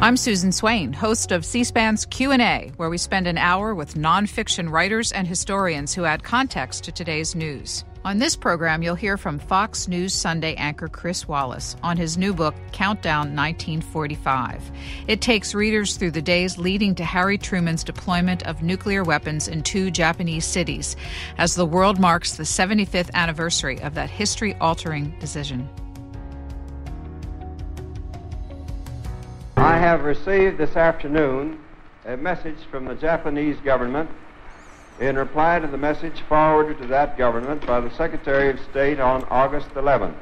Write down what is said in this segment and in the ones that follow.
I'm Susan Swain, host of C-SPAN's Q&A, where we spend an hour with nonfiction writers and historians who add context to today's news. On this program, you'll hear from Fox News Sunday anchor Chris Wallace on his new book, Countdown 1945. It takes readers through the days leading to Harry Truman's deployment of nuclear weapons in 2 Japanese cities as the world marks the 75th anniversary of that history-altering decision. I have received this afternoon a message from the Japanese government in reply to the message forwarded to that government by the Secretary of State on August 11th.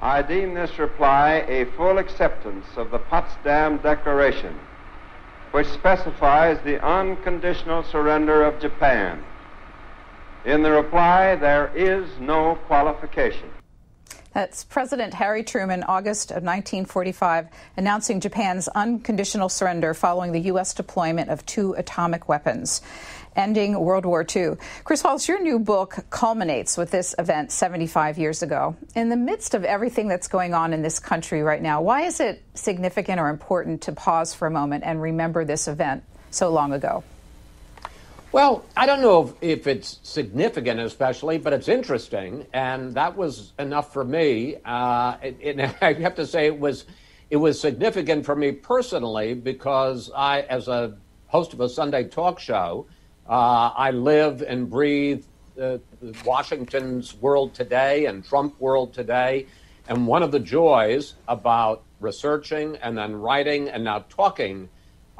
I deem this reply a full acceptance of the Potsdam Declaration, which specifies the unconditional surrender of Japan. In the reply, there is no qualification. That's President Harry Truman, August of 1945, announcing Japan's unconditional surrender following the U.S. deployment of 2 atomic weapons, ending World War II. Chris Wallace, your new book culminates with this event 75 years ago. In the midst of everything that's going on in this country right now, why is it significant or important to pause for a moment and remember this event so long ago? Well, I don't know if it's significant especially, but it's interesting, and that was enough for me. I have to say it was significant for me personally because I, as a host of a Sunday talk show, I live and breathe Washington's world today and Trump world today, and one of the joys about researching and then writing and now talking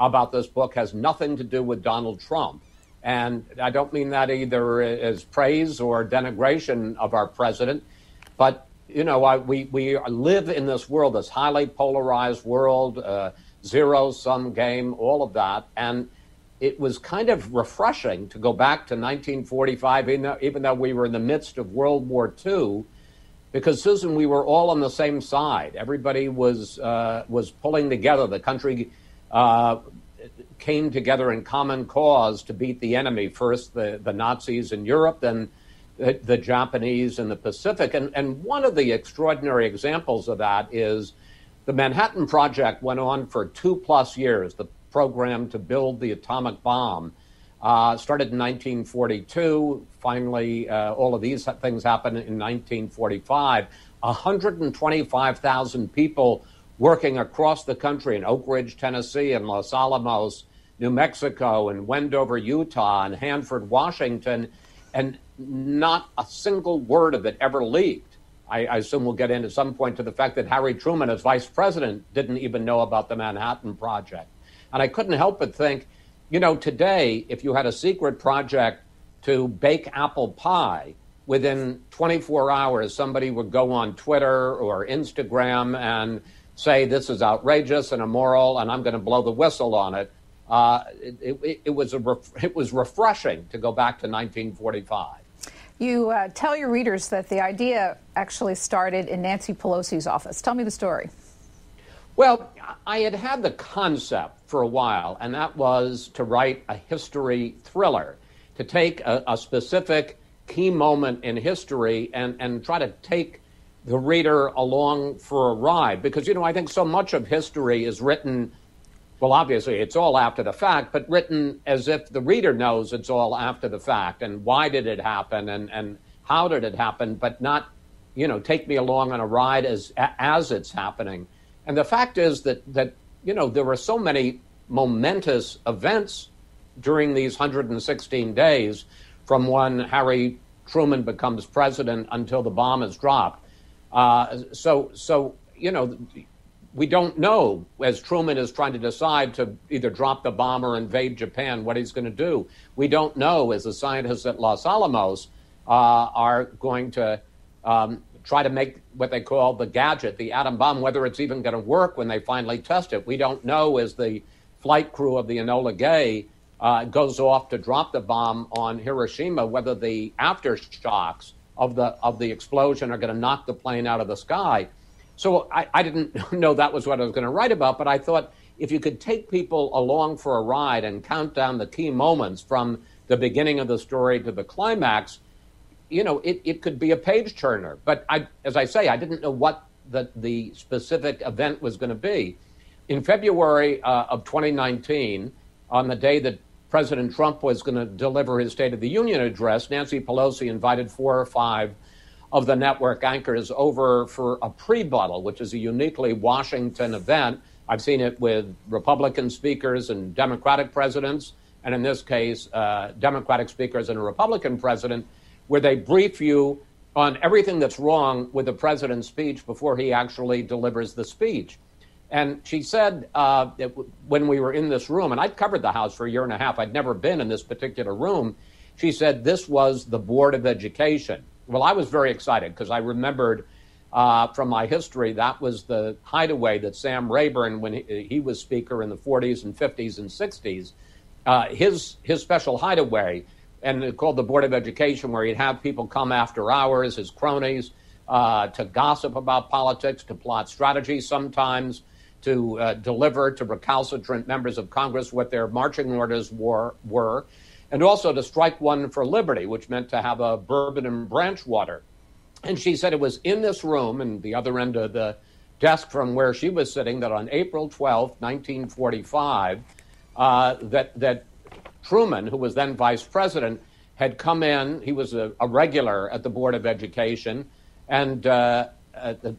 about this book has nothing to do with Donald Trump. And I don't mean that either as praise or denigration of our president, but, you know, we live in this world, this highly polarized world, zero-sum game, all of that. And it was kind of refreshing to go back to 1945, even though we were in the midst of World War II, because, Susan, we were all on the same side. Everybody was pulling together. The country came together in common cause to beat the enemy, first the Nazis in Europe, then the Japanese in the Pacific. And one of the extraordinary examples of that is the Manhattan Project went on for 2+ years, the program to build the atomic bomb. Started in 1942. Finally, all of these things happened in 1945. 125,000 people working across the country in Oak Ridge, Tennessee, and Los Alamos, New Mexico, and Wendover, Utah, and Hanford, Washington, and not a single word of it ever leaked. I assume we'll get into some point to the fact that Harry Truman, as vice president, didn't even know about the Manhattan Project. And I couldn't help but think, you know, today, if you had a secret project to bake apple pie, within 24 hours, somebody would go on Twitter or Instagram and say this is outrageous and immoral, and I'm going to blow the whistle on it. It was refreshing to go back to 1945. You tell your readers that the idea actually started in Nancy Pelosi's office. Tell me the story. Well, I had the concept for a while, and that was to write a history thriller, to take a specific key moment in history and try to take the reader along for a ride. Because, you know, I think so much of history is written, well, obviously it's all after the fact, but written as if the reader knows it's all after the fact. And why did it happen and how did it happen, but not, you know, take me along on a ride as it's happening. And the fact is that you know, there were so many momentous events during these 116 days from when Harry Truman becomes president until the bomb is dropped. So you know, we don't know, as Truman is trying to decide to either drop the bomb or invade Japan, what he's going to do. We don't know, as the scientists at Los Alamos are going to try to make what they call the gadget, the atom bomb, whether it's even going to work when they finally test it. We don't know, as the flight crew of the Enola Gay goes off to drop the bomb on Hiroshima, whether the aftershocks of the explosion are going to knock the plane out of the sky. So I didn't know that was what I was going to write about, but I thought if you could take people along for a ride and count down the key moments from the beginning of the story to the climax, you know, it could be a page turner. But as I say, I didn't know what the specific event was going to be. In February of 2019, on the day that President Trump was going to deliver his State of the Union address, Nancy Pelosi invited 4 or 5 of the network anchors over for a pre-buttal, which is a uniquely Washington event. I've seen it with Republican speakers and Democratic presidents, and in this case, Democratic speakers and a Republican president, where they brief you on everything that's wrong with the president's speech before he actually delivers the speech. And she said when we were in this room, and I'd covered the House for a year and a half, I'd never been in this particular room, she said this was the Board of Education. Well, I was very excited because I remembered from my history that was the hideaway that Sam Rayburn, when he was Speaker in the 40s and 50s and 60s, his special hideaway, and called the Board of Education, where he'd have people come after hours, his cronies, to gossip about politics, to plot strategies, sometimes to deliver to recalcitrant members of Congress what their marching orders were, and also to strike one for liberty, which meant to have a bourbon and branch water. And she said it was in this room, and the other end of the desk from where she was sitting, that on April 12th, 1945, that Truman, who was then vice president, had come in. He was a regular at the Board of Education, and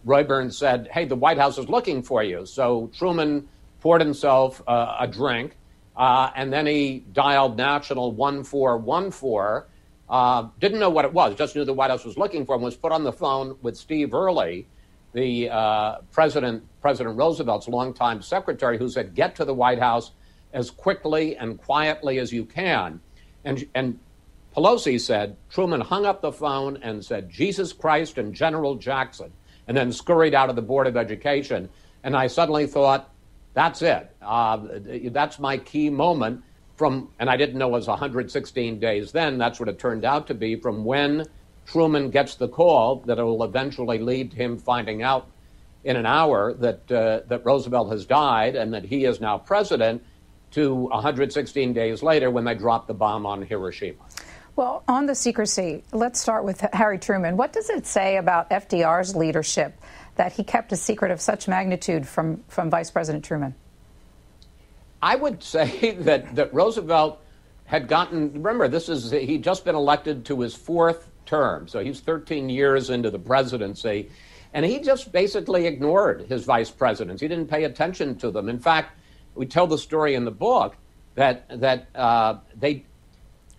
Rayburn said, "Hey, the White House is looking for you." So Truman poured himself a drink, and then he dialed National 1414. Didn't know what it was, just knew the White House was looking for him, was put on the phone with Steve Early, the President Roosevelt's longtime secretary, who said, "Get to the White House as quickly and quietly as you can." And Pelosi said, Truman hung up the phone and said, "Jesus Christ and General Jackson," and then scurried out of the Board of Education. And I suddenly thought, that's it. That's my key moment from, and I didn't know it was 116 days then, that's what it turned out to be, from when Truman gets the call that it will eventually lead to him finding out in an hour that Roosevelt has died and that he is now president, to 116 days later when they dropped the bomb on Hiroshima. Well, on the secrecy, let's start with Harry Truman. What does it say about FDR's leadership that he kept a secret of such magnitude from Vice President Truman? I would say that Roosevelt had gotten, remember, he'd just been elected to his 4th term, so he's 13 years into the presidency, and he just basically ignored his vice presidents. He didn't pay attention to them. In fact, we tell the story in the book that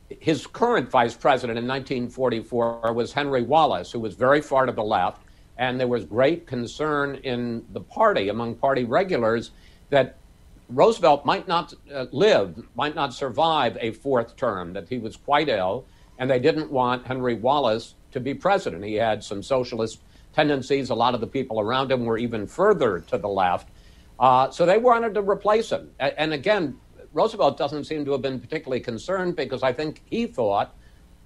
his current vice president in 1944 was Henry Wallace, who was very far to the left, and there was great concern in the party, among party regulars, that Roosevelt might not survive a 4th term, that he was quite ill, and they didn't want Henry Wallace to be president. He had some socialist tendencies. A lot of the people around him were even further to the left. So they wanted to replace him. And again, Roosevelt doesn't seem to have been particularly concerned, because I think he thought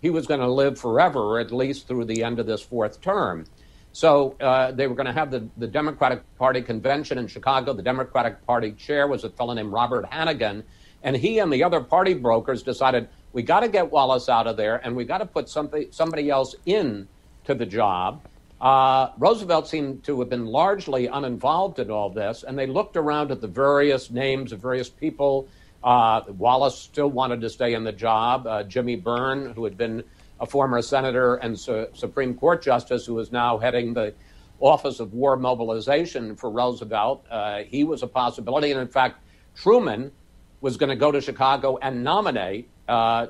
he was going to live forever, or at least through the end of this 4th term. So they were going to have the Democratic Party convention in Chicago. The Democratic Party chair was a fellow named Robert Hannigan, and he and the other party brokers decided, we got to get Wallace out of there, and we got to put somebody else in to the job. Roosevelt seemed to have been largely uninvolved in all this, and they looked around at the various names of various people. Wallace still wanted to stay in the job. Jimmy Byrne, who had been a former senator and Supreme Court justice, who is now heading the Office of War Mobilization for Roosevelt, he was a possibility. And in fact, Truman was going to go to Chicago and nominate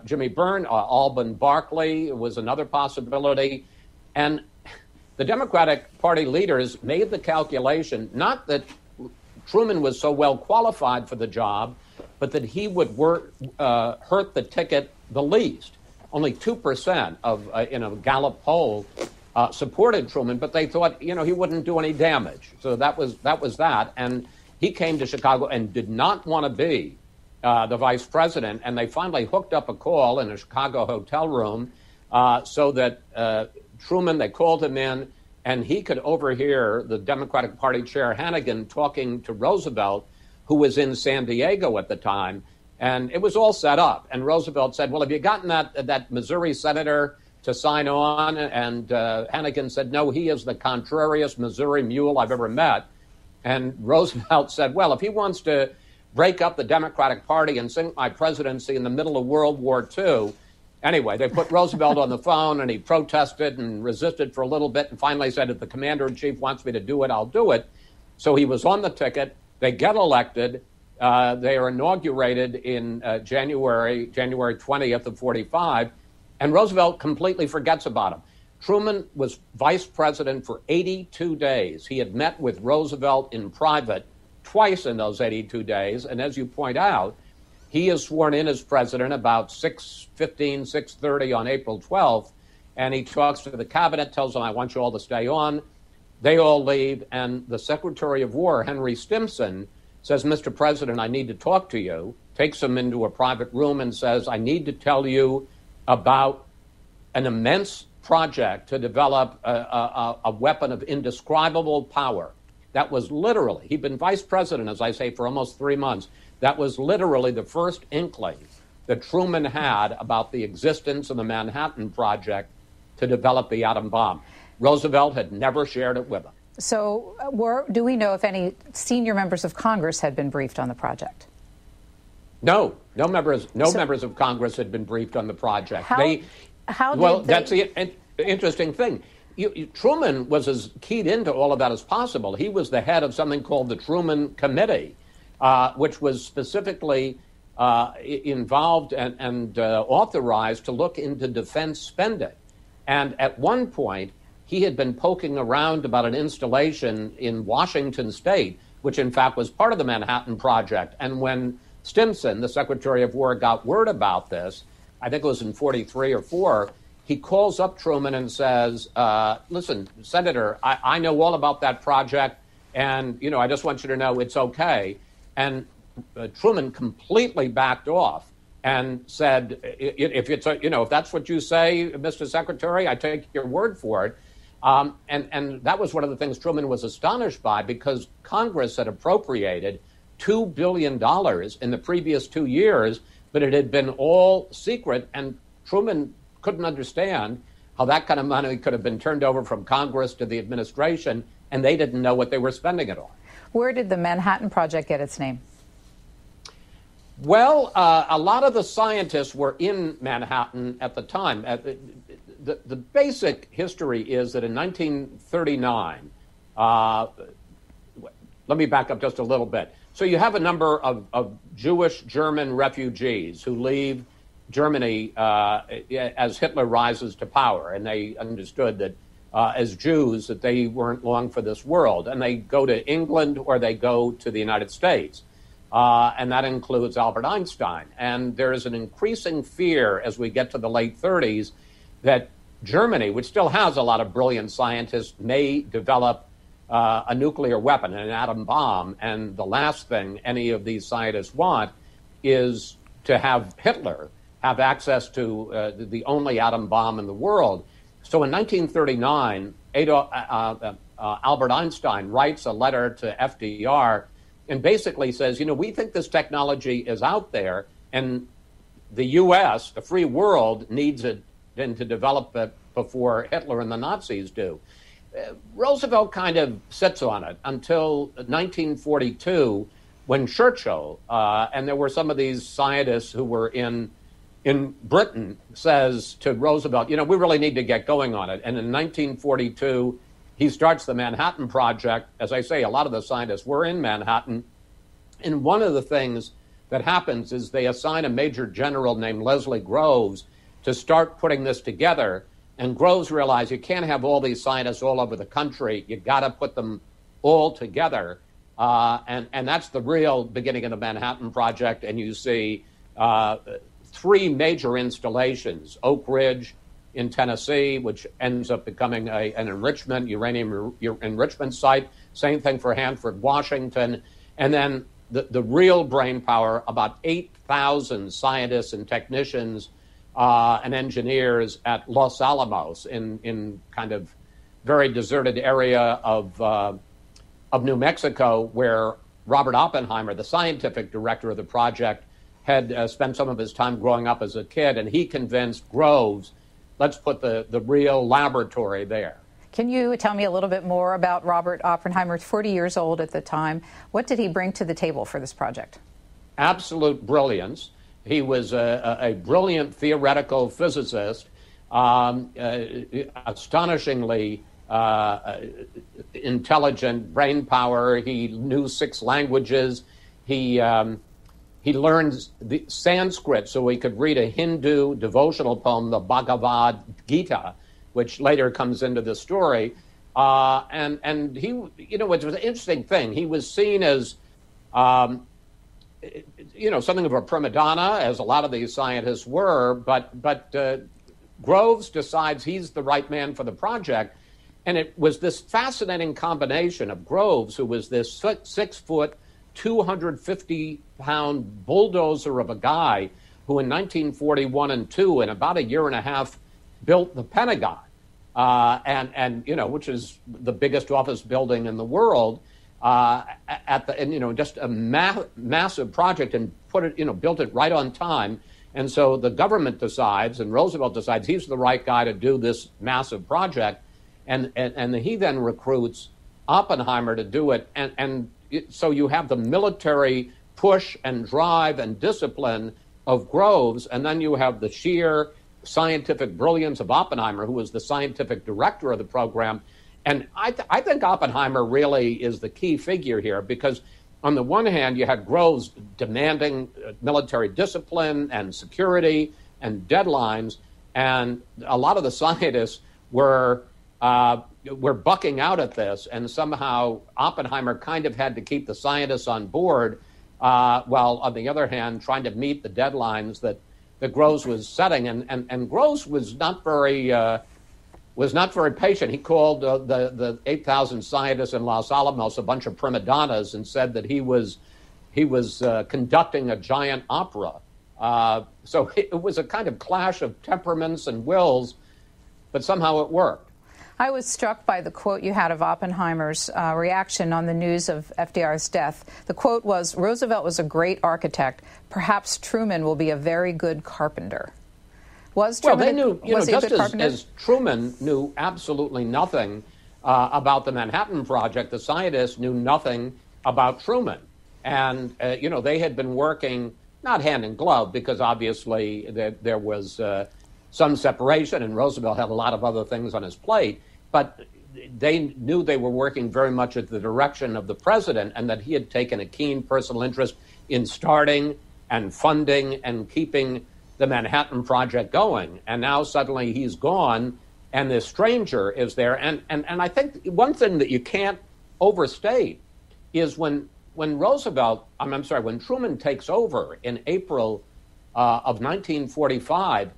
Jimmy Byrne. Alban Barkley was another possibility. And the Democratic Party leaders made the calculation, not that Truman was so well qualified for the job, but that he would hurt the ticket the least. Only 2% in a Gallup poll supported Truman, but they thought, he wouldn't do any damage. So that was that. And he came to Chicago and did not want to be the vice president. And they finally hooked up a call in a Chicago hotel room so that Truman, they called him in, and he could overhear the Democratic Party chair Hannigan talking to Roosevelt, who was in San Diego at the time. And it was all set up. And Roosevelt said, well, have you gotten that Missouri senator to sign on? And Hannigan said, no, he is the contrariest Missouri mule I've ever met. And Roosevelt said, well, if he wants to break up the Democratic Party and sink my presidency in the middle of World War II. Anyway, they put Roosevelt on the phone, and he protested and resisted for a little bit and finally said, if the commander-in-chief wants me to do it, I'll do it. So he was on the ticket. They get elected. They are inaugurated in January 20th of 45, and Roosevelt completely forgets about him. Truman was vice president for 82 days. He had met with Roosevelt in private twice in those 82 days. And as you point out, he is sworn in as president about 6:15, 6:30 on April 12th. And he talks to the cabinet, tells them, I want you all to stay on. They all leave. And the Secretary of War, Henry Stimson, says, Mr. President, I need to talk to you, takes him into a private room and says, I need to tell you about an immense project to develop a weapon of indescribable power. That was literally, he'd been vice president, as I say, for almost 3 months. That was literally the first inkling that Truman had about the existence of the Manhattan Project to develop the atom bomb. Roosevelt had never shared it with him. So do we know if any senior members of Congress had been briefed on the project? No members of Congress had been briefed on the project. That's the interesting thing. Truman was as keyed into all of that as possible. He was the head of something called the Truman Committee, which was specifically involved and authorized to look into defense spending. And at one point, he had been poking around about an installation in Washington State, which in fact was part of the Manhattan Project. And when Stimson, the Secretary of War, got word about this, I think it was in 43 or 4, he calls up Truman and says, listen, Senator, I know all about that project, and, I just want you to know it's okay. And Truman completely backed off and said, if that's what you say, Mr. Secretary, I take your word for it. And that was one of the things Truman was astonished by, because Congress had appropriated $2 billion in the previous 2 years, but it had been all secret, and Truman couldn't understand how that kind of money could have been turned over from Congress to the administration, and they didn't know what they were spending it on. Where did the Manhattan Project get its name? Well, a lot of the scientists were in Manhattan at the time. The basic history is that in 1939, let me back up just a little bit. So you have a number of Jewish German refugees who leave Germany as Hitler rises to power, and they understood that as Jews that they weren't long for this world, and they go to England or they go to the United States, and that includes Albert Einstein. And there is an increasing fear as we get to the late 30s that Germany, which still has a lot of brilliant scientists, may develop a nuclear weapon, an atom bomb, and the last thing any of these scientists want is to have Hitler have access to the only atom bomb in the world. So in 1939, Albert Einstein writes a letter to FDR and basically says, we think this technology is out there, and the U.S., the free world, needs it and to develop it before Hitler and the Nazis do. Roosevelt kind of sits on it until 1942, when Churchill, and there were some of these scientists who were in Britain, says to Roosevelt, we really need to get going on it. And in 1942, he starts the Manhattan Project. As I say, a lot of the scientists were in Manhattan. And one of the things that happens is they assign a major general named Leslie Groves to start putting this together. And Groves realized you can't have all these scientists all over the country. You got to put them all together. And that's the real beginning of the Manhattan Project. And you see 3 major installations: Oak Ridge in Tennessee, which ends up becoming an uranium enrichment site. Same thing for Hanford, Washington. And then the real brain power, about 8,000 scientists and technicians and engineers at Los Alamos in kind of very deserted area of New Mexico, where Robert Oppenheimer, the scientific director of the project, had spent some of his time growing up as a kid, and he convinced Groves, let's put the real laboratory there. Can you tell me a little bit more about Robert Oppenheimer, 40 years old at the time? What did he bring to the table for this project? Absolute brilliance. He was a brilliant theoretical physicist, astonishingly intelligent, brain power. He knew 6 languages. He learned the Sanskrit so he could read a Hindu devotional poem, the Bhagavad Gita, which later comes into the story. And he, it was an interesting thing. He was seen as, something of a prima donna, as a lot of these scientists were, but Groves decides he's the right man for the project. And it was this fascinating combination of Groves, who was this 6-foot, 250-pound bulldozer of a guy who in 1941 and 2, in about a year and a half, built the Pentagon, which is the biggest office building in the world, just a massive project, and built it right on time. And so the government decides, and Roosevelt decides, he's the right guy to do this massive project, and he then recruits Oppenheimer to do it, so you have the military push and drive and discipline of Groves, and then you have the sheer scientific brilliance of Oppenheimer, who was the scientific director of the program. And I think Oppenheimer really is the key figure here, because on the one hand, you had Groves demanding military discipline and security and deadlines, and a lot of the scientists were bucking out at this, and somehow Oppenheimer kind of had to keep the scientists on board, while on the other hand, trying to meet the deadlines that Groves was setting. And Groves was not very patient. He called the 8,000 scientists in Los Alamos a bunch of prima donnas and said that he was conducting a giant opera. So it was a kind of clash of temperaments and wills, but somehow it worked. I was struck by the quote you had of Oppenheimer's reaction on the news of FDR's death. The quote was, "Roosevelt was a great architect. Perhaps Truman will be a very good carpenter." Was Truman, they knew, was he a good carpenter? As Truman knew absolutely nothing about the Manhattan Project, the scientists knew nothing about Truman. And, they had been working, not hand in glove, because obviously there was some separation, and Roosevelt had a lot of other things on his plate. But they knew they were working very much at the direction of the president, and that he had taken a keen personal interest in starting and funding and keeping the Manhattan Project going. And now suddenly he's gone, and this stranger is there. And I think one thing that you can't overstate is when Truman takes over in April of 1945,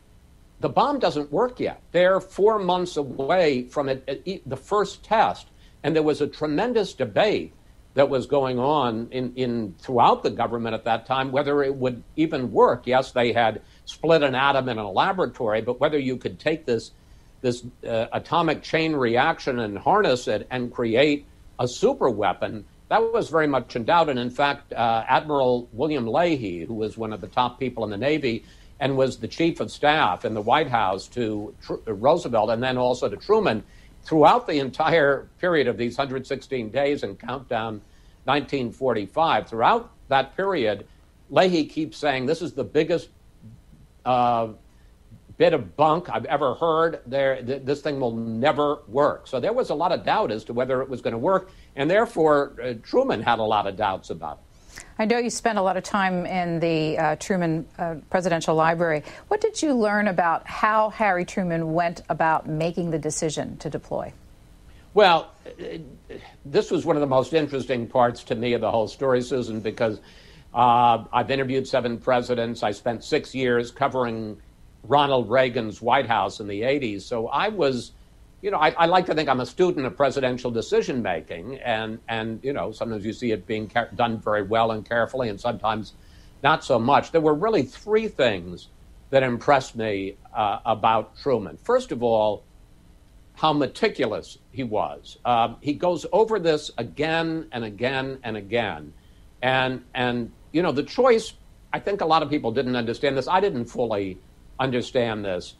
the bomb doesn't work yet. They're 4 months away from the first test, and there was a tremendous debate that was going on in throughout the government at that time whether it would even work. Yes, they had split an atom in a laboratory, but whether you could take this atomic chain reaction and harness it and create a super weapon, that was very much in doubt. And in fact, Admiral William Leahy, who was one of the top people in the Navy and was the chief of staff in the White House to Roosevelt and then also to Truman, throughout the entire period of these 116 days and countdown 1945, throughout that period, Leahy keeps saying, this is the biggest bit of bunk I've ever heard. This thing will never work. So there was a lot of doubt as to whether it was going to work, and therefore Truman had a lot of doubts about it. I know you spent a lot of time in the Truman Presidential Library. What did you learn about how Harry Truman went about making the decision to deploy? Well, this was one of the most interesting parts to me of the whole story, Susan, because I've interviewed 7 presidents. I spent 6 years covering Ronald Reagan's White House in the 80s. So I was, I like to think I'm a student of presidential decision making, and sometimes you see it being done very well and carefully, and sometimes not so much. There were really 3 things that impressed me about Truman. First of all, how meticulous he was. He goes over this again and again and again, and the choice. I think a lot of people didn't understand this. I didn't fully understand this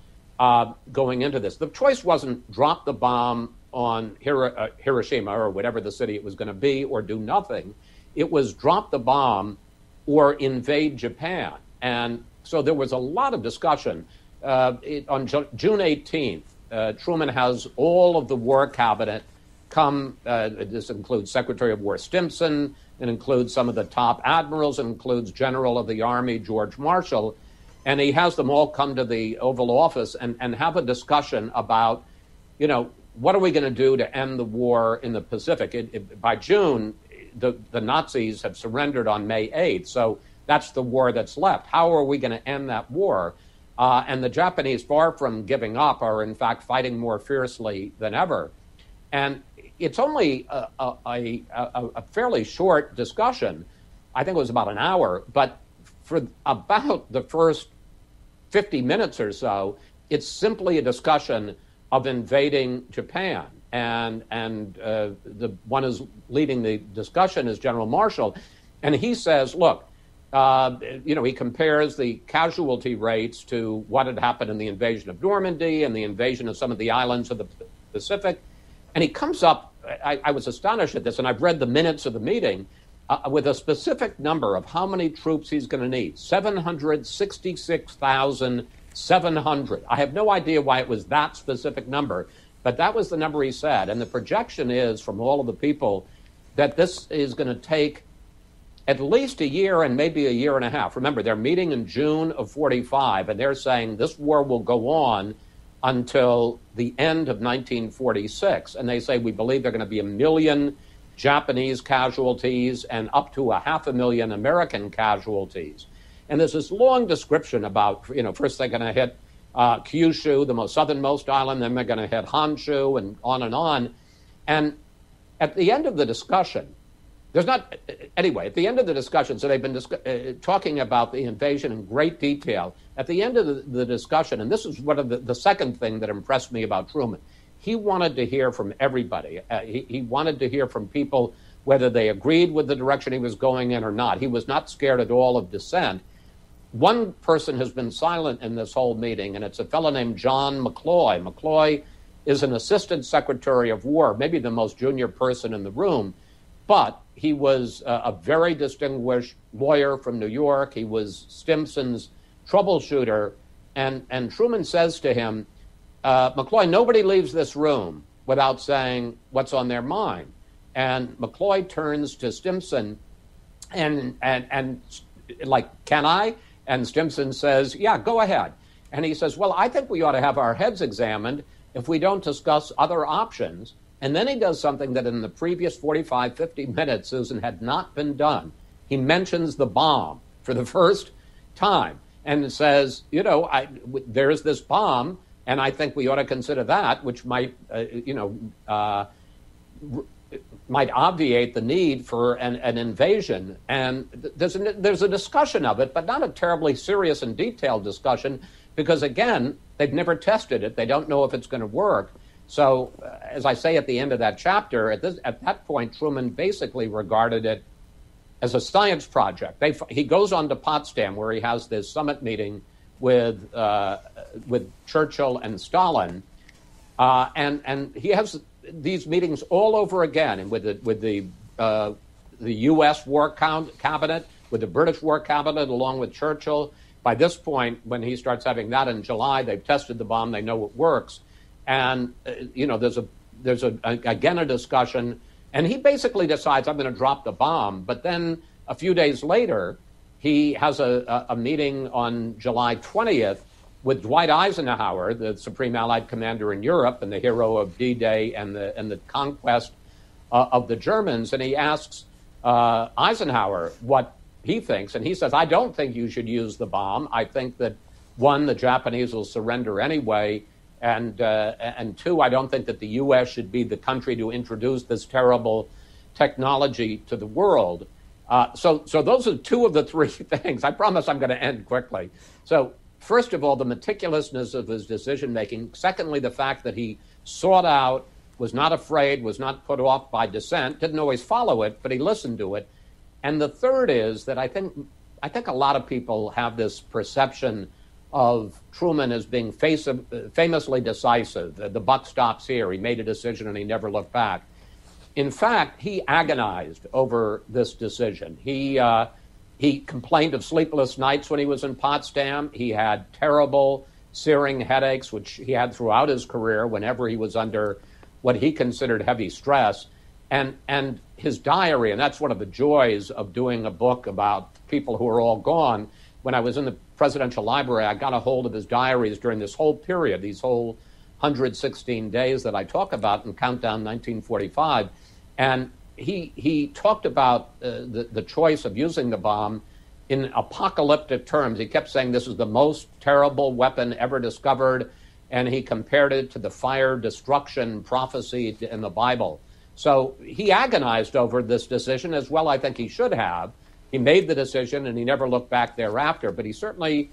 going into this. The choice wasn't drop the bomb on Hiroshima or whatever the city it was going to be, or do nothing. It was drop the bomb or invade Japan. And so there was a lot of discussion. On June 18th, Truman has all of the War Cabinet come. This includes Secretary of War Stimson. It includes some of the top admirals. It includes General of the Army George Marshall. And he has them all come to the Oval Office and have a discussion about, what are we going to do to end the war in the Pacific? By June, the Nazis have surrendered on May 8th. So that's the war that's left. How are we going to end that war? And the Japanese, far from giving up, are in fact fighting more fiercely than ever. And it's only a fairly short discussion. I think it was about an hour. But for about the first 50 minutes or so, it's simply a discussion of invading Japan. And the one who's leading the discussion is General Marshall. And he says, look, he compares the casualty rates to what had happened in the invasion of Normandy and the invasion of some of the islands of the Pacific. And he comes up, I was astonished at this, and I've read the minutes of the meeting, with a specific number of how many troops he's going to need, 766,700. I have no idea why it was that specific number, but that was the number he said. And the projection is, from all of the people, that this is going to take at least a year and maybe a year and a half. Remember, they're meeting in June of 45, and they're saying this war will go on until the end of 1946. And they say, we believe there are going to be 1 million Japanese casualties and up to 500,000 American casualties. And there's this long description about, first they're going to hit Kyushu, the most southernmost island, then they're going to hit Honshu, and on and on. And at the end of the discussion, at the end of the discussion, so they've been talking about the invasion in great detail. At the end of the discussion, and this is one of the second thing that impressed me about Truman, he wanted to hear from everybody. He wanted to hear from people whether they agreed with the direction he was going in or not. He was not scared at all of dissent. One person has been silent in this whole meeting, and it's a fellow named John McCloy. McCloy is an assistant secretary of war, maybe the most junior person in the room, but he was a very distinguished lawyer from New York. He was Stimson's troubleshooter, and Truman says to him, McCloy, nobody leaves this room without saying what's on their mind. And McCloy turns to Stimson and like, can I? And Stimson says, yeah, go ahead. And he says, well, I think we ought to have our heads examined if we don't discuss other options. And then he does something that in the previous 45, 50 minutes, Susan, had not been done. He mentions the bomb for the first time and says, there's this bomb, and I think we ought to consider that, which might, might obviate the need for an invasion. And there's a discussion of it, but not a terribly serious and detailed discussion, because, again, they've never tested it. They don't know if it's going to work. So, as I say at the end of that chapter, at that point, Truman basically regarded it as a science project. He goes on to Potsdam, where he has this summit meeting with Churchill and Stalin, and he has these meetings all over again, and with the U.S. War Cabinet, with the British War Cabinet, along with Churchill. By this point, when he starts having that in July, they've tested the bomb, they know it works. And, there's again a discussion, and he basically decides, I'm going to drop the bomb. But then a few days later, he has a meeting on July 20th with Dwight Eisenhower, the Supreme Allied Commander in Europe and the hero of D-Day and the conquest of the Germans. And he asks Eisenhower what he thinks. And he says, I don't think you should use the bomb. I think that, one, the Japanese will surrender anyway. And two, I don't think that the U.S. should be the country to introduce this terrible technology to the world. So those are two of the three things. I promise I'm going to end quickly. So first of all, the meticulousness of his decision-making. Secondly, the fact that he sought out, was not afraid, was not put off by dissent, didn't always follow it, but he listened to it. And the third is that I think a lot of people have this perception of Truman as being famously decisive. The buck stops here. He made a decision and he never looked back. In fact, he agonized over this decision. He complained of sleepless nights when he was in Potsdam. He had terrible, searing headaches, which he had throughout his career whenever he was under what he considered heavy stress. And his diary, and that's one of the joys of doing a book about people who are all gone. When I was in the presidential library, I got a hold of his diaries during this whole period, these whole 116 days that I talk about in Countdown 1945. And he talked about the choice of using the bomb in apocalyptic terms. He kept saying this is the most terrible weapon ever discovered, and he compared it to the fire destruction prophecy in the Bible. So he agonized over this decision, as well I think he should have. He made the decision, and he never looked back thereafter, but he certainly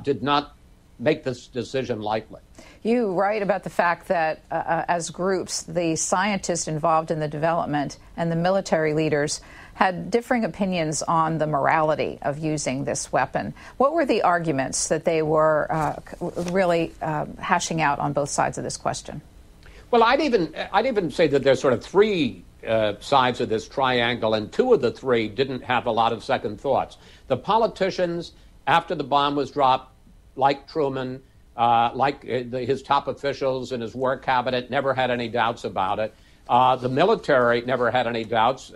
did not make this decision lightly. You write about the fact that as groups, the scientists involved in the development and the military leaders had differing opinions on the morality of using this weapon. What were the arguments that they were really hashing out on both sides of this question? Well, I'd even say that there's sort of three sides of this triangle, and two of the three didn't have a lot of second thoughts. The politicians, after the bomb was dropped, like Truman, his top officials in his war cabinet, never had any doubts about it. The military never had any doubts.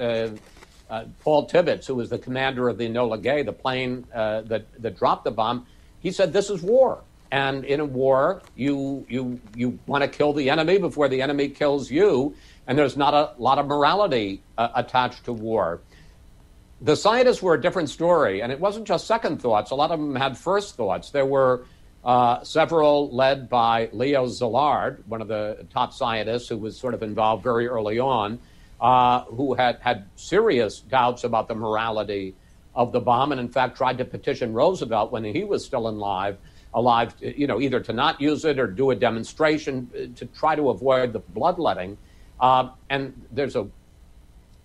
Paul Tibbets, who was the commander of the Enola Gay, the plane that dropped the bomb, he said, this is war. And in a war, you want to kill the enemy before the enemy kills you, and there's not a lot of morality attached to war. The scientists were a different story, and it wasn't just second thoughts. A lot of them had first thoughts. There were several led by Leo Szilard, one of the top scientists who was sort of involved very early on, who had serious doubts about the morality of the bomb, and in fact tried to petition Roosevelt when he was still alive, either to not use it or do a demonstration to try to avoid the bloodletting. And there's a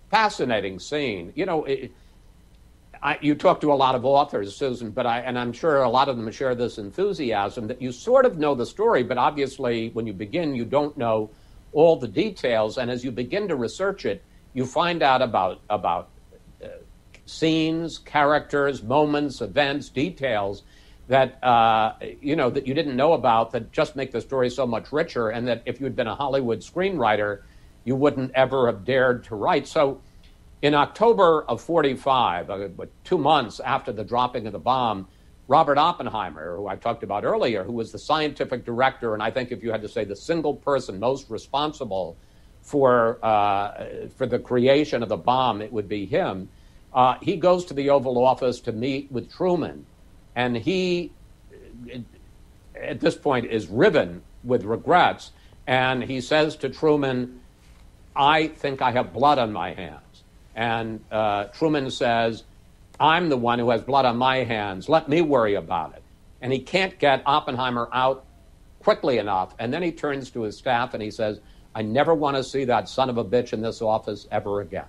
fascinating scene. You talk to a lot of authors, Susan, and I'm sure a lot of them share this enthusiasm that you sort of know the story, but obviously when you begin, you don't know all the details. And as you begin to research it, you find out about scenes, characters, moments, events, details that that you didn't know about, that just make the story so much richer, and that if you'd been a Hollywood screenwriter, you wouldn't ever have dared to write. So in October of 45, 2 months after the dropping of the bomb, Robert Oppenheimer, who I talked about earlier, who was the scientific director, and I think if you had to say the single person most responsible for the creation of the bomb, it would be him. He goes to the Oval Office to meet with Truman, and he, at this point, is riven with regrets, and he says to Truman, I think I have blood on my hands. And Truman says, I'm the one who has blood on my hands. Let me worry about it. And he can't get Oppenheimer out quickly enough. And then he turns to his staff and he says, I never want to see that son of a bitch in this office ever again.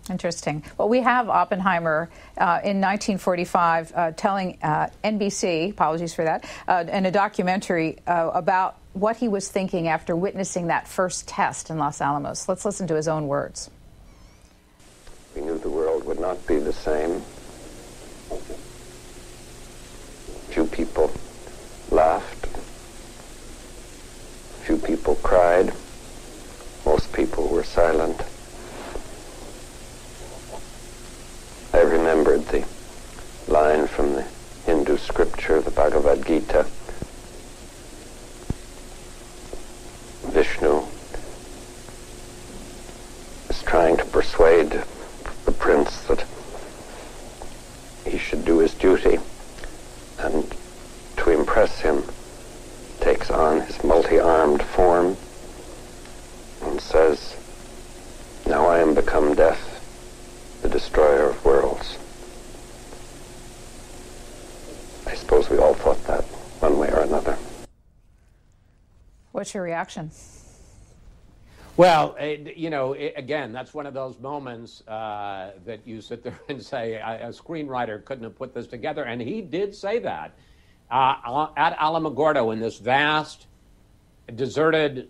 Interesting. Well, we have Oppenheimer in 1945 telling NBC, apologies for that, in a documentary about what he was thinking after witnessing that first test in Los Alamos. Let's listen to his own words. We knew the world would not be the same. Few people laughed. Few people cried. Most people were silent. I remembered the line from the Hindu scripture, the Bhagavad Gita. Vishnu is trying to persuade the prince that he should do his duty, and to impress him takes on his multi-armed form and says, now I am become death, the destroyer of worlds. I suppose we all thought that one way or another. What's your reaction? Well, again, that's one of those moments that you sit there and say, a screenwriter couldn't have put this together. And he did say that. at Alamogordo in this vast, deserted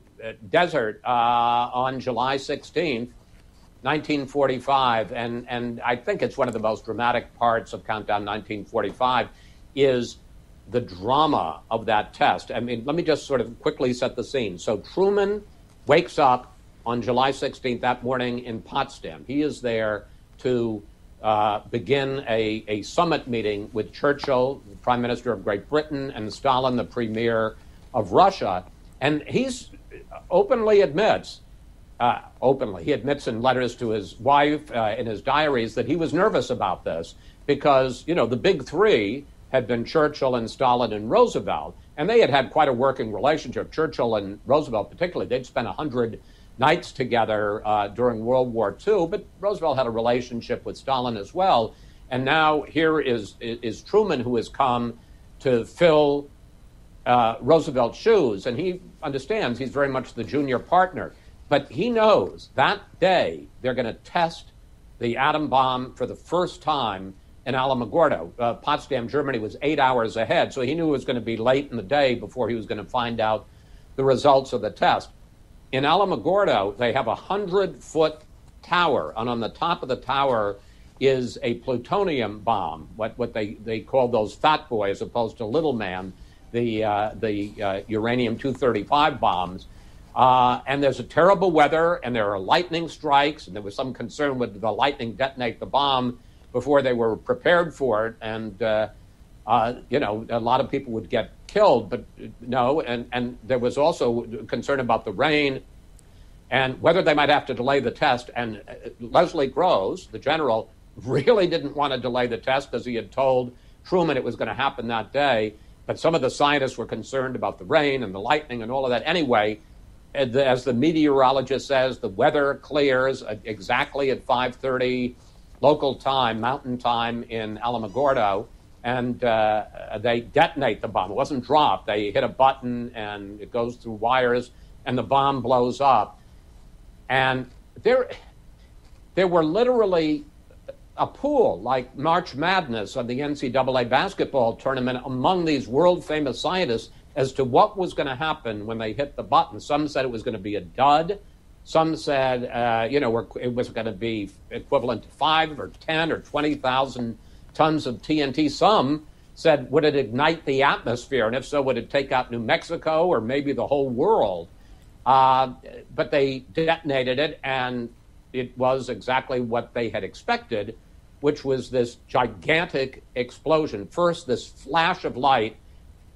desert on July 16th, 1945. And I think it's one of the most dramatic parts of Countdown 1945 is the drama of that test. I mean, let me just sort of quickly set the scene. So Truman wakes up on July 16th that morning in Potsdam. He is there to begin a summit meeting with Churchill, the Prime Minister of Great Britain, and Stalin, the Premier of Russia. And he's openly admits in letters to his wife, in his diaries, that he was nervous about this because, you know, the big three had been Churchill and Stalin and Roosevelt, and they had had quite a working relationship. Churchill and Roosevelt particularly, they'd spent 100 nights together during World War II, but Roosevelt had a relationship with Stalin as well. And now here is Truman, who has come to fill Roosevelt's shoes, and he understands he's very much the junior partner. But he knows that day they're going to test the atom bomb for the first time in Alamogordo. Potsdam, Germany was 8 hours ahead, so he knew it was going to be late in the day before he was going to find out the results of the test. In Alamogordo, they have a 100-foot tower, and on the top of the tower is a plutonium bomb, what they call those fat boy as opposed to little man, the uranium-235 bombs. And there's a terrible weather, and there are lightning strikes, and there was some concern would the lightning detonate the bomb before they were prepared for it, and you know, a lot of people would get killed, but no, and there was also concern about the rain and whether they might have to delay the test. And Leslie Groves, the general, really didn't want to delay the test because he had told Truman it was going to happen that day, but some of the scientists were concerned about the rain and the lightning and all of that. Anyway, as the meteorologist says, the weather clears exactly at 5:30 local time, mountain time in Alamogordo, and they detonate the bomb. It wasn't dropped. They hit a button, and it goes through wires, and the bomb blows up. And there were literally a pool, like March Madness of the NCAA basketball tournament, among these world-famous scientists as to what was going to happen when they hit the button. Some said it was going to be a dud. Some said, it was going to be equivalent to 5 or 10 or 20,000 tons of TNT. Some said, would it ignite the atmosphere? And if so, would it take out New Mexico or maybe the whole world? But they detonated it, and it was exactly what they had expected, which was this gigantic explosion. First, this flash of light.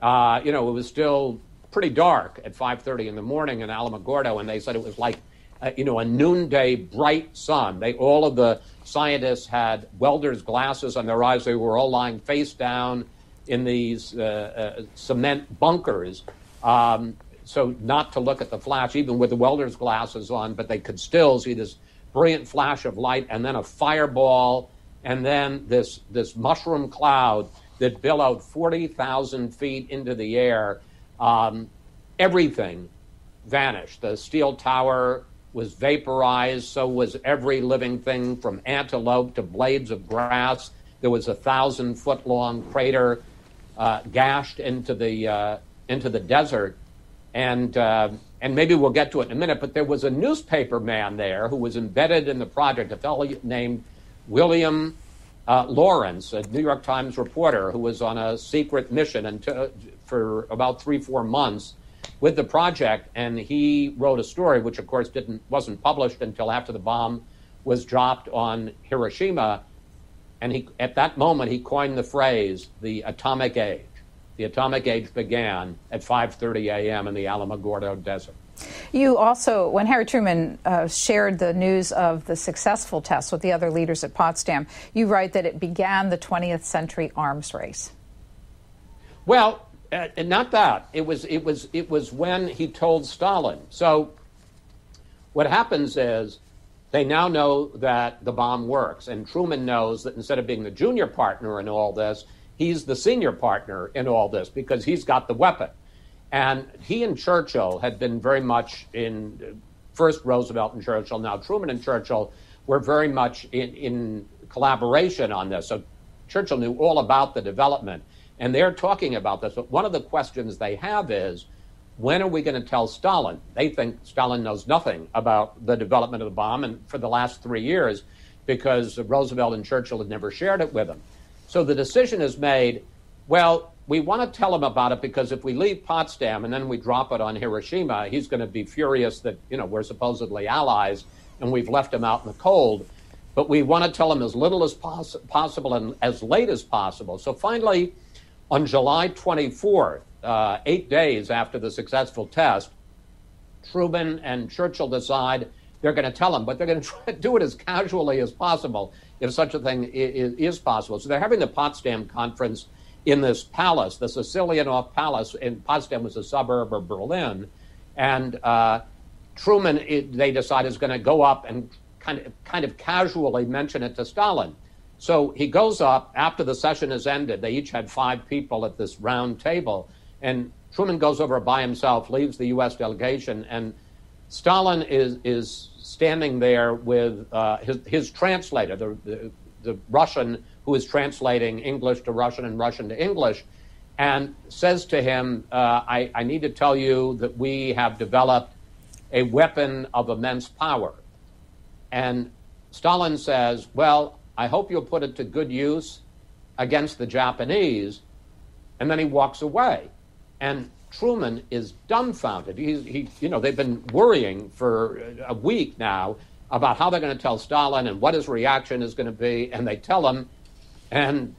It was still pretty dark at 5:30 in the morning in Alamogordo, and they said it was like a noonday bright sun. All of the scientists had welder's glasses on their eyes. They were all lying face down in these cement bunkers, so not to look at the flash, even with the welder's glasses on, but they could still see this brilliant flash of light, and then a fireball, and then this mushroom cloud that billowed 40,000 feet into the air. Everything vanished. The steel tower was vaporized, so was every living thing from antelope to blades of grass. There was a 1,000-foot-long crater gashed into the desert, and maybe we'll get to it in a minute, but there was a newspaper man there who was embedded in the project, a fellow named William Lawrence, a New York Times reporter who was on a secret mission for about 3-4 months with the project, and he wrote a story which, of course, wasn't published until after the bomb was dropped on Hiroshima. And at that moment, he coined the phrase, the atomic age. The atomic age began at 5:30 a.m. in the Alamogordo Desert. You also, when Harry Truman shared the news of the successful test with the other leaders at Potsdam, you write that it began the 20th century arms race. Well, not that. It was when he told Stalin. So what happens is they now know that the bomb works, and Truman knows that instead of being the junior partner in all this, he's the senior partner in all this because he's got the weapon. And he and Churchill had been very much first Roosevelt and Churchill, now Truman and Churchill were very much in collaboration on this. So Churchill knew all about the development. And they're talking about this. But one of the questions they have is, when are we going to tell Stalin? They think Stalin knows nothing about the development of the bomb, and for the last 3 years, because Roosevelt and Churchill had never shared it with him. So the decision is made, well, we want to tell him about it because if we leave Potsdam and then we drop it on Hiroshima, he's going to be furious that, we're supposedly allies and we've left him out in the cold. But we want to tell him as little as possible and as late as possible. So finally, on July 24th, 8 days after the successful test, Truman and Churchill decide they're going to tell him, but they're going to try to do it as casually as possible, if such a thing is possible. So they're having the Potsdam Conference in this palace, the Sicilianhof Palace in Potsdam, was a suburb of Berlin. And Truman, they decide, is going to go up and kind of casually mention it to Stalin. So he goes up after the session has ended. They each had 5 people at this round table. And Truman goes over by himself, leaves the U.S. delegation, and Stalin is standing there with his translator, the Russian who is translating English to Russian and Russian to English, and says to him, I need to tell you that we have developed a weapon of immense power. And Stalin says, well, I hope you'll put it to good use against the Japanese. And then he walks away. And Truman is dumbfounded. They've been worrying for a week now about how they're going to tell Stalin and what his reaction is going to be. And they tell him, and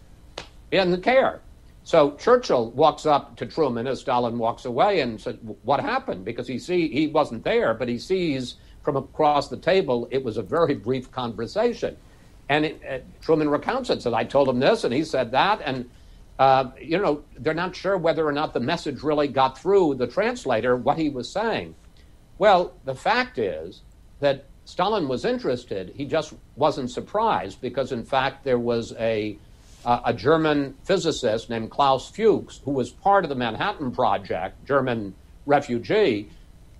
he doesn't care. So Churchill walks up to Truman as Stalin walks away and said, what happened? Because he wasn't there, but he sees from across the table it was a very brief conversation. And Truman recounts it, said, I told him this, and he said that. And, they're not sure whether or not the message really got through the translator, what he was saying. Well, the fact is that Stalin was interested. He just wasn't surprised because, in fact, there was a German physicist named Klaus Fuchs who was part of the Manhattan Project, German refugee,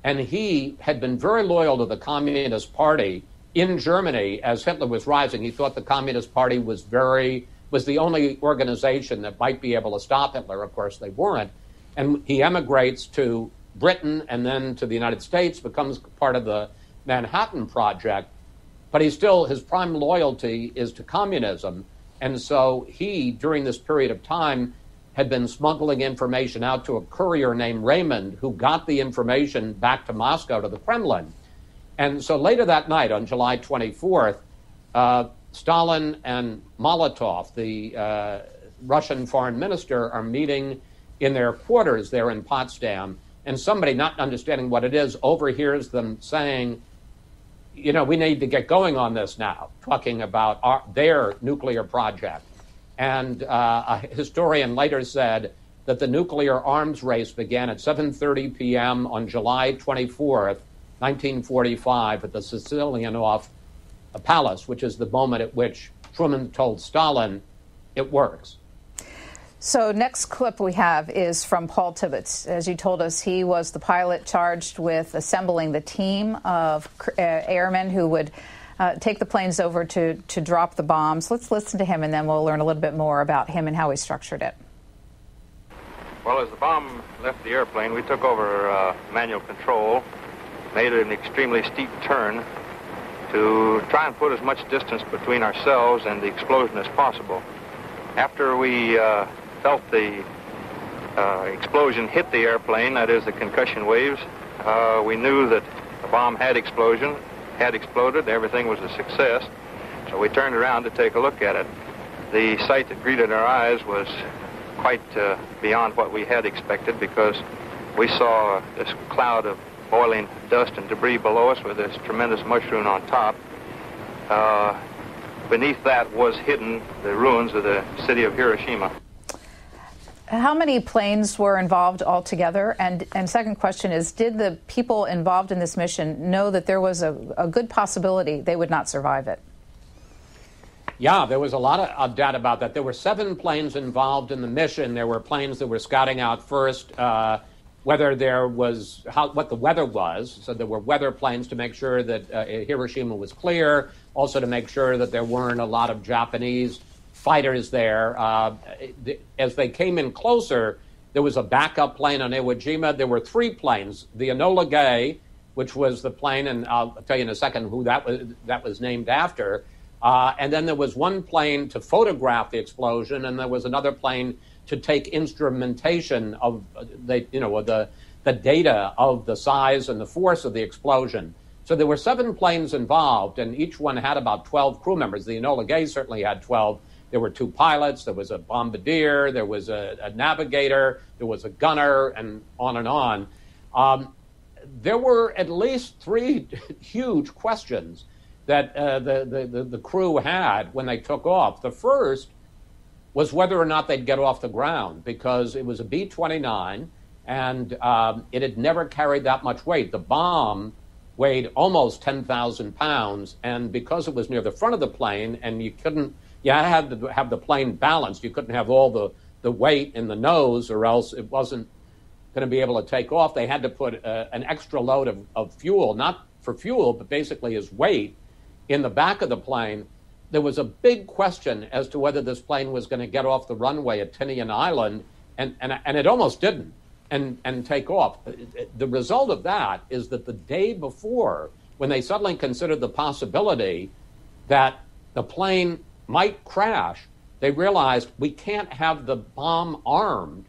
and he had been very loyal to the Communist Party in Germany as Hitler was rising. He thought the Communist Party was the only organization that might be able to stop Hitler. Of course, they weren't. And he emigrates to Britain and then to the United States, becomes part of the Manhattan Project. But his prime loyalty is to communism. And so he, during this period of time, had been smuggling information out to a courier named Raymond, who got the information back to Moscow, to the Kremlin. And so later that night, on July 24th, Stalin and Molotov, the Russian foreign minister, are meeting in their quarters there in Potsdam, and somebody, not understanding what it is, overhears them saying, we need to get going on this now, talking about their nuclear project. And a historian later said that the nuclear arms race began at 7:30 p.m. on July 24th, 1945, at the Sicilianhof Palace, which is the moment at which Truman told Stalin, it works. So next clip we have is from Paul Tibbets. As you told us, he was the pilot charged with assembling the team of airmen who would take the planes over to drop the bombs. Let's listen to him, and then we'll learn a little bit more about him and how he structured it. Well, as the bomb left the airplane, we took over manual control, made an extremely steep turn to try and put as much distance between ourselves and the explosion as possible. After we felt the explosion hit the airplane, that is the concussion waves, we knew that the bomb had exploded, everything was a success, so we turned around to take a look at it. The sight that greeted our eyes was quite beyond what we had expected, because we saw this cloud of boiling dust and debris below us with this tremendous mushroom on top. Beneath that was hidden the ruins of the city of Hiroshima. How many planes were involved altogether? And second question is, did the people involved in this mission know that there was a good possibility they would not survive it? Yeah, there was a lot of data about that. There were 7 planes involved in the mission. There were planes that were scouting out first whether there was what the weather was. So there were weather planes to make sure that Hiroshima was clear, also to make sure that there weren't a lot of Japanese fighters there. As they came in closer, there was a backup plane on Iwo Jima. There were 3 planes, the Enola Gay, which was the plane, and I'll tell you in a second who that was named after. And then there was one plane to photograph the explosion, and there was another plane to take instrumentation of the data of the size and the force of the explosion. So there were 7 planes involved, and each one had about 12 crew members. The Enola Gay certainly had 12. There were 2 pilots, there was a bombardier, there was a navigator, there was a gunner, and on and on. There were at least 3 huge questions that the crew had when they took off. The first was whether or not they'd get off the ground, because it was a B-29, and it had never carried that much weight. The bomb weighed almost 10,000 pounds, and because it was near the front of the plane, and you had to have the plane balanced. You couldn't have all the weight in the nose, or else it wasn't going to be able to take off. They had to put an extra load of fuel, not for fuel, but basically as weight, in the back of the plane. There was a big question as to whether this plane was going to get off the runway at Tinian Island, and it almost didn't, and take off. The result of that is that the day before, when they suddenly considered the possibility that the plane might crash, they realized we can't have the bomb armed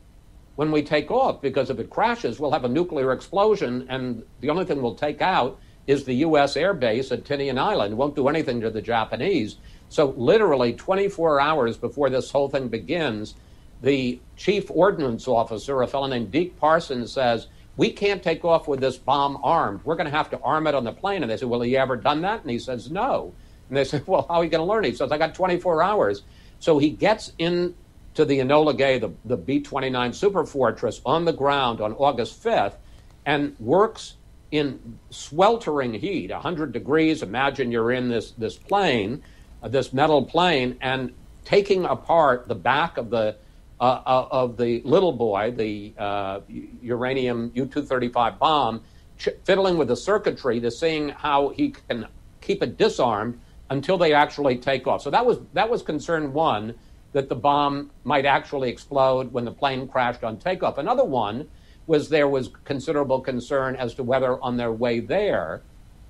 when we take off, because if it crashes, we'll have a nuclear explosion, and the only thing we'll take out is the U.S. air base at Tinian Island. It won't do anything to the Japanese. So literally 24 hours before this whole thing begins, the chief ordnance officer, a fellow named Deke Parsons, says, we can't take off with this bomb armed. We're going to have to arm it on the plane. And they said, well, have you ever done that? And he says, no. And they said, well, how are you going to learn? He says, I got 24 hours. So he gets into the Enola Gay, the B-29 Superfortress, on the ground on August 5th, and works in sweltering heat, 100 degrees. Imagine you're in this plane, this metal plane, and taking apart the back of the little boy, the uranium U-235 bomb, fiddling with the circuitry to seeing how he can keep it disarmed until they actually take off. So that was concern one, that the bomb might actually explode when the plane crashed on takeoff. Another one was there was considerable concern as to whether on their way there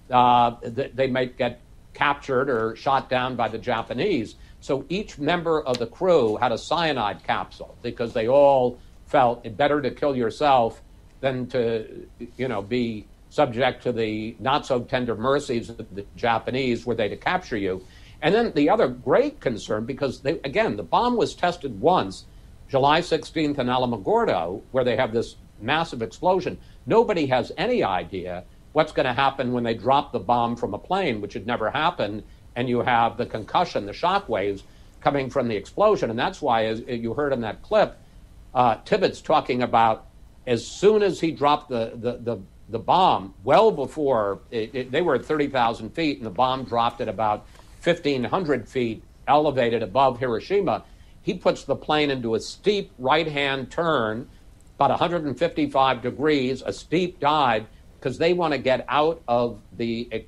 they might get captured or shot down by the Japanese. So each member of the crew had a cyanide capsule, because they all felt it better to kill yourself than to, be subject to the not-so-tender mercies of the Japanese were they to capture you. And then the other great concern, because, the bomb was tested once, July 16th in Alamogordo, where they have this massive explosion. Nobody has any idea what's going to happen when they drop the bomb from a plane, which had never happened, and you have the concussion, the shock waves coming from the explosion. And that's why, as you heard in that clip, Tibbetts talking about as soon as he dropped the bomb, well before, they were at 30,000 feet, and the bomb dropped at about 1,500 feet, elevated above Hiroshima. He puts the plane into a steep right-hand turn, about 155 degrees, a steep dive, because they want to get out of the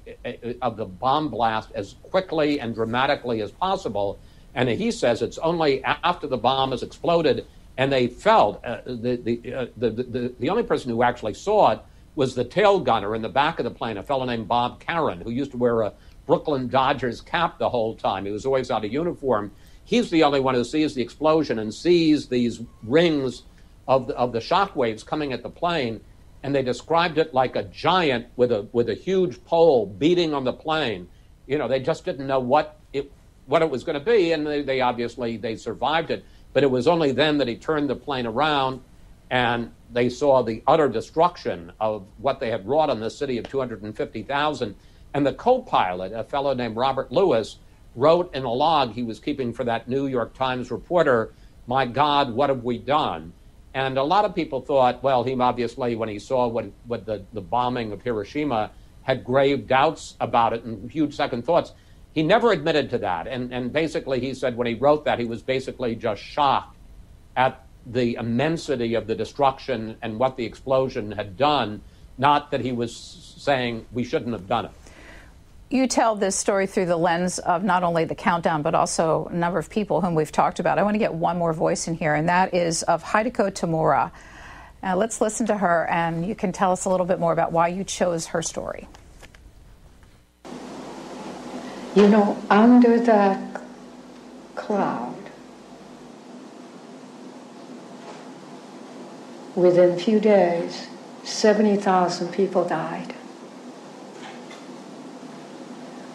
bomb blast as quickly and dramatically as possible. And he says it's only after the bomb has exploded and they felt the only person who actually saw it was the tail gunner in the back of the plane, a fellow named Bob Caron, who used to wear a Brooklyn Dodgers cap the whole time. He was always out of uniform. He's the only one who sees the explosion and sees these rings of the shock waves coming at the plane. And they described it like a giant with a huge pole beating on the plane. They just didn't know what it was going to be, and they obviously survived it. But it was only then that he turned the plane around, and they saw the utter destruction of what they had wrought on this city of 250,000. And the co-pilot, a fellow named Robert Lewis, wrote in a log he was keeping for that New York Times reporter, "My God, what have we done?" And a lot of people thought, well, he obviously, when he saw what the bombing of Hiroshima, had grave doubts about it and huge second thoughts. He never admitted to that. And basically, he said when he wrote that, he was basically just shocked at the immensity of the destruction and what the explosion had done, not that he was saying we shouldn't have done it. You tell this story through the lens of not only the countdown, but also a number of people whom we've talked about. I want to get one more voice in here, and that is of Hideko Tamura. Let's listen to her, and you can tell us a little bit more about why you chose her story. You know, under that cloud, within a few days, 70,000 people died.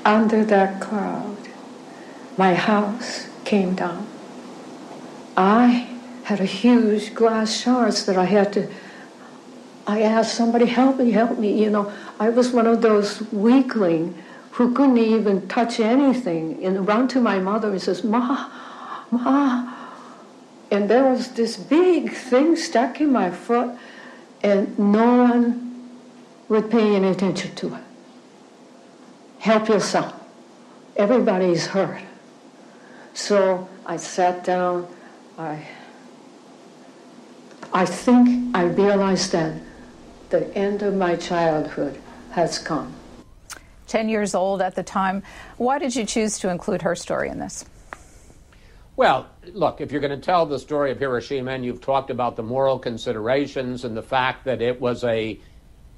Under that cloud, my house came down. I had a huge glass shards that I asked somebody, help me. You know, I was one of those weaklings who couldn't even touch anything. And run to my mother and says, Ma. And there was this big thing stuck in my foot, and no one would pay any attention to it. Help yourself. Everybody's hurt. So I sat down. I think I realized then the end of my childhood has come. 10 years old at the time. Why did you choose to include her story in this? Well, look, if you're going to tell the story of Hiroshima, and you've talked about the moral considerations and the fact that it was a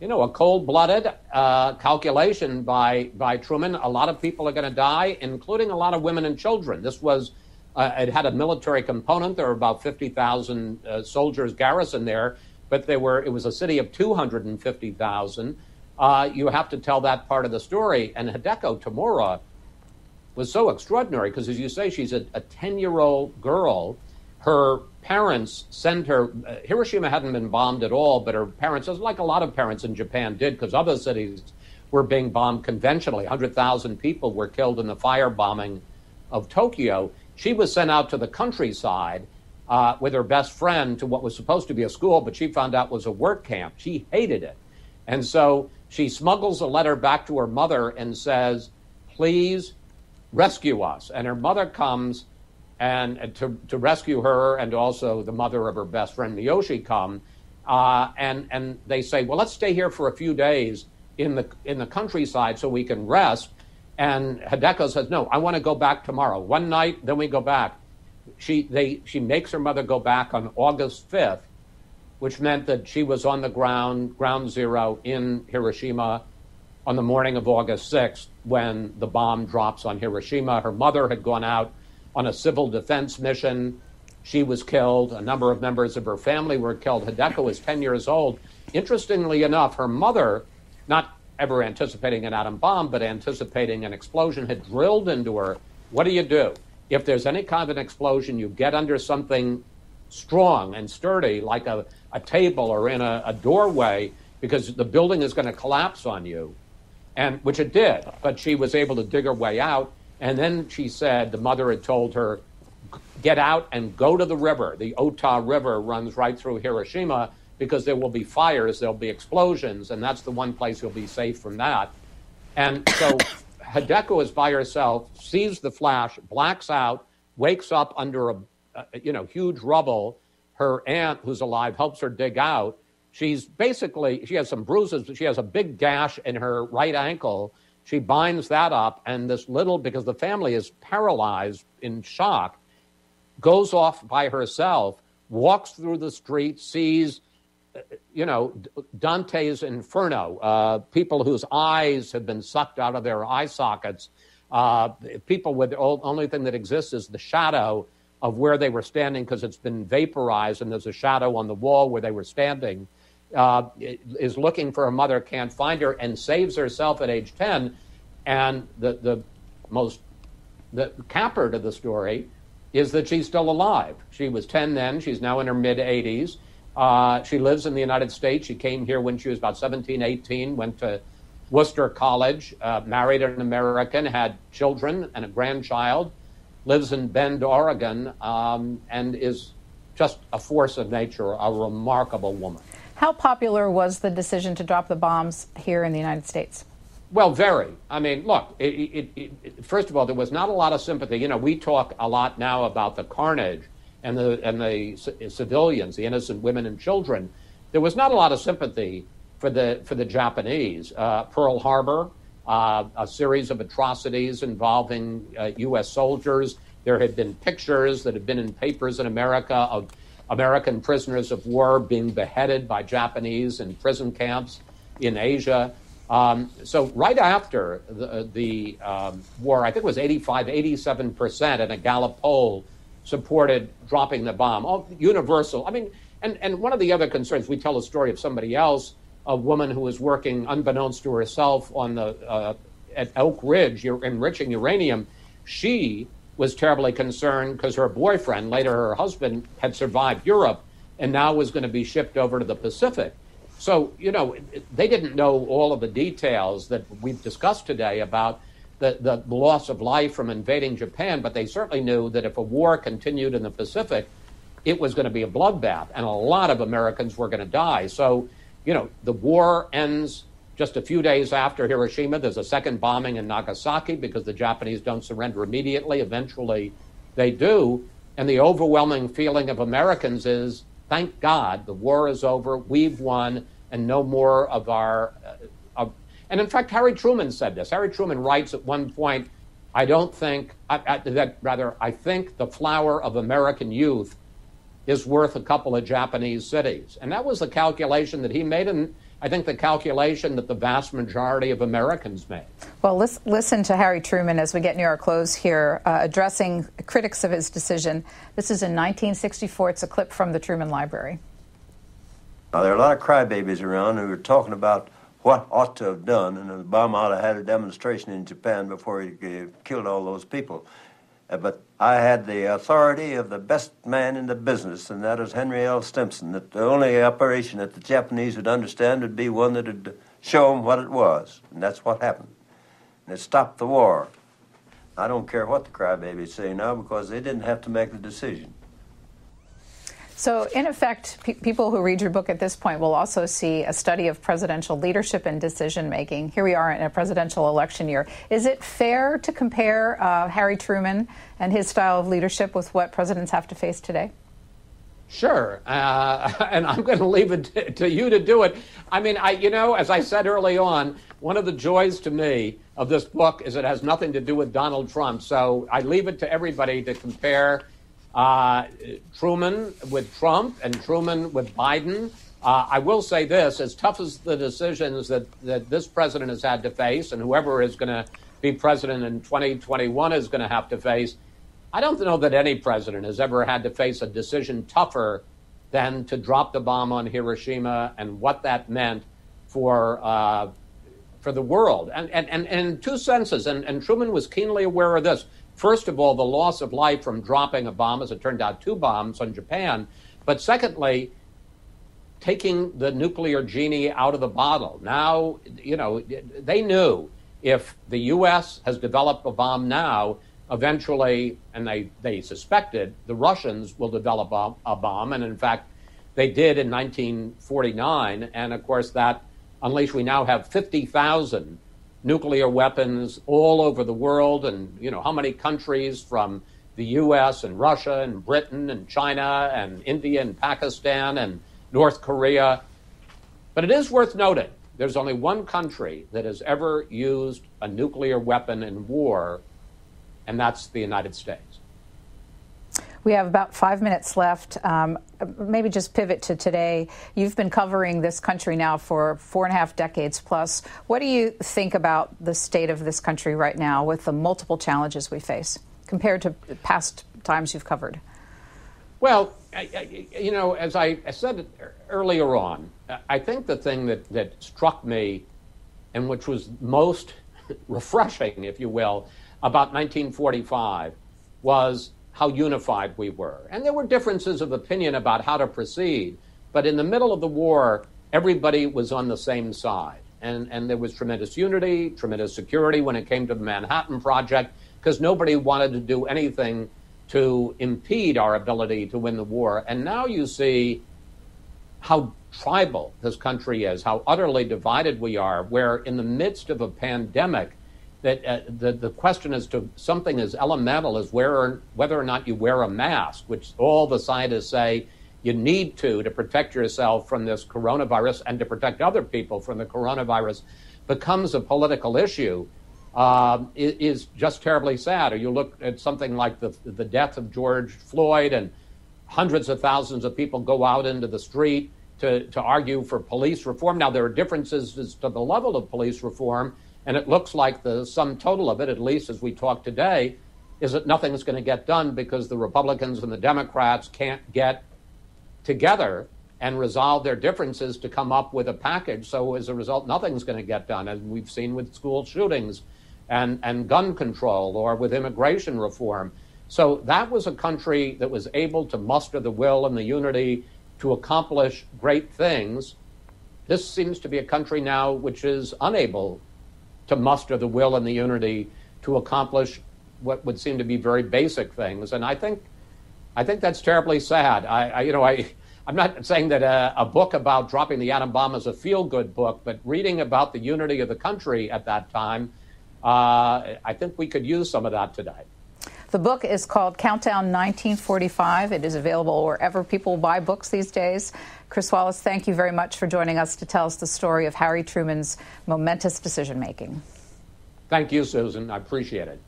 cold-blooded calculation by Truman. A lot of people are going to die, including a lot of women and children. This was, it had a military component. There were about 50,000 soldiers garrisoned there, but it was a city of 250,000. You have to tell that part of the story. And Hideko Tamura was so extraordinary because, as you say, she's a 10-year-old girl. Her parents sent her, Hiroshima hadn't been bombed at all, but her parents, like a lot of parents in Japan did, because other cities were being bombed conventionally. 100,000 people were killed in the firebombing of Tokyo. She was sent out to the countryside with her best friend to what was supposed to be a school, but she found out was a work camp. She hated it. And so she smuggles a letter back to her mother and says, please rescue us. And her mother comes and to rescue her, and also the mother of her best friend Miyoshi come, and they say, well, let's stay here for a few days in the countryside so we can rest. And Hideko says, no, I want to go back tomorrow. One night, then we go back. She makes her mother go back on August 5th, which meant that she was on the ground zero in Hiroshima on the morning of August 6th when the bomb drops on Hiroshima. Her mother had gone out on a civil defense mission. She was killed. A number of members of her family were killed. Hideko was 10 years old. Interestingly enough, her mother, not ever anticipating an atom bomb, but anticipating an explosion, had drilled into her, what do you do? If there's any kind of an explosion, you get under something strong and sturdy, like a table or in a doorway, because the building is going to collapse on you, and which it did. But she was able to dig her way out. And then she said the mother had told her, get out and go to the river. The Ota River runs right through Hiroshima because there will be fires, there'll be explosions, and that's the one place you'll be safe from that. And so Hideko is by herself, sees the flash, blacks out, wakes up under a huge rubble. Her aunt, who's alive, helps her dig out. She has some bruises, but she has a big gash in her right ankle. She binds that up, and because the family is paralyzed in shock, goes off by herself, walks through the street, sees, Dante's Inferno, people whose eyes have been sucked out of their eye sockets, people with the only thing that exists is the shadow of where they were standing because it's been vaporized, and there's a shadow on the wall where they were standing. Is looking for her mother, can't find her, and saves herself at age 10. And the capper to the story is that she's still alive. She was 10 then. She's now in her mid-80s. She lives in the United States. She came here when she was about 17, 18, went to Worcester College, married an American, had children and a grandchild, lives in Bend, Oregon, and is just a force of nature, a remarkable woman. How popular was the decision to drop the bombs here in the United States? Well, very. I mean, look, first of all, there was not a lot of sympathy. We talk a lot now about the carnage and the civilians, the innocent women and children. There was not a lot of sympathy for the Japanese. Pearl Harbor, a series of atrocities involving U.S. soldiers. There had been pictures that had been in papers in America of American prisoners of war being beheaded by Japanese in prison camps in Asia. So right after the war, I think it was 87% in a Gallup poll supported dropping the bomb. All universal. I mean, and one of the other concerns, we tell a story of somebody else, a woman who was working unbeknownst to herself on the at Oak Ridge, enriching uranium. She was terribly concerned because her boyfriend, later her husband, had survived Europe and now was going to be shipped over to the Pacific. So, you know, they didn't know all of the details that we've discussed today about the loss of life from invading Japan, but they certainly knew that if a war continued in the Pacific, it was going to be a bloodbath, and a lot of Americans were going to die. So, you know, the war ends just a few days after Hiroshima. There's a second bombing in Nagasaki because the Japanese don't surrender immediately. Eventually, they do. And the overwhelming feeling of Americans is, thank God, the war is over, we've won, and no more of our... And in fact, Harry Truman said this. Harry Truman writes at one point, I think the flower of American youth is worth a couple of Japanese cities. And that was the calculation that he made, and I think the calculation that the vast majority of Americans made. Well, listen to Harry Truman as we get near our close here, addressing critics of his decision. This is in 1964. It's a clip from the Truman Library. Now, there are a lot of crybabies around who are talking about what ought to have done, and Obama ought to have had a demonstration in Japan before he killed all those people. But I had the authority of the best man in the business, and that is Henry L. Stimson, that the only operation that the Japanese would understand would be one that would show them what it was, and that's what happened. And it stopped the war. I don't care what the crybabies say now, because they didn't have to make the decision. So, in effect, people who read your book at this point will also see a study of presidential leadership and decision-making. Here we are in a presidential election year. Is it fair to compare Harry Truman and his style of leadership with what presidents have to face today? Sure, and I'm going to leave it to you to do it. I mean, as I said early on, one of the joys to me of this book is it has nothing to do with Donald Trump. So I leave it to everybody to compare Truman with Trump and Truman with Biden. I will say this, as tough as the decisions that this president has had to face, and whoever is going to be president in 2021 is going to have to face, I don't know that any president has ever had to face a decision tougher than to drop the bomb on Hiroshima and what that meant for the world. And in two senses, and Truman was keenly aware of this. First of all, the loss of life from dropping a bomb, as it turned out, 2 bombs on Japan. But secondly, taking the nuclear genie out of the bottle. Now, they knew if the U.S. has developed a bomb now, eventually, and they suspected, the Russians will develop a bomb. And in fact, they did in 1949. And of course, that unleashed, we now have 50,000 nuclear weapons all over the world, and how many countries from the U.S. and Russia and Britain and China and India and Pakistan and North Korea. But it is worth noting, there's only one country that has ever used a nuclear weapon in war, and that's the United States. We have about 5 minutes left. Maybe just pivot to today. You've been covering this country now for 4.5 decades plus. What do you think about the state of this country right now with the multiple challenges we face compared to past times you've covered? Well, as I said earlier on, I think the thing that struck me and which was most refreshing, if you will, about 1945 was how unified we were. And there were differences of opinion about how to proceed, but in the middle of the war, everybody was on the same side. And there was tremendous unity, tremendous security when it came to the Manhattan Project, because nobody wanted to do anything to impede our ability to win the war. And now you see how tribal this country is, how utterly divided we are, where in the midst of a pandemic, that the question as to something as elemental as whether or not you wear a mask, which all the scientists say you need to protect yourself from this coronavirus and to protect other people from the coronavirus. becomes a political issue is just terribly sad. Or you look at something like the death of George Floyd, and hundreds of thousands of people go out into the street to argue for police reform. Now, there are differences as to the level of police reform, and it looks like the sum total of it, at least as we talk today, is that nothing's going to get done because the Republicans and the Democrats can't get together and resolve their differences to come up with a package. So as a result, nothing's going to get done, as we've seen with school shootings and gun control, or with immigration reform. So that was a country that was able to muster the will and the unity to accomplish great things. This seems to be a country now which is unable to muster the will and the unity to accomplish what would seem to be very basic things. And I think that's terribly sad. I'm not saying that a book about dropping the atom bomb is a feel-good book, but reading about the unity of the country at that time, I think we could use some of that today. The book is called Countdown 1945. It is available wherever people buy books these days. Chris Wallace, thank you very much for joining us to tell us the story of Harry Truman's momentous decision-making. Thank you, Susan. I appreciate it.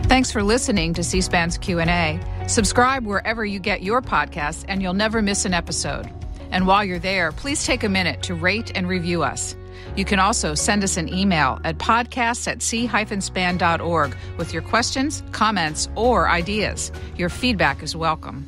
Thanks for listening to C-SPAN's Q&A. Subscribe wherever you get your podcasts, and you'll never miss an episode. And while you're there, please take a minute to rate and review us. You can also send us an email at podcasts@c-span.org with your questions, comments, or ideas. Your feedback is welcome.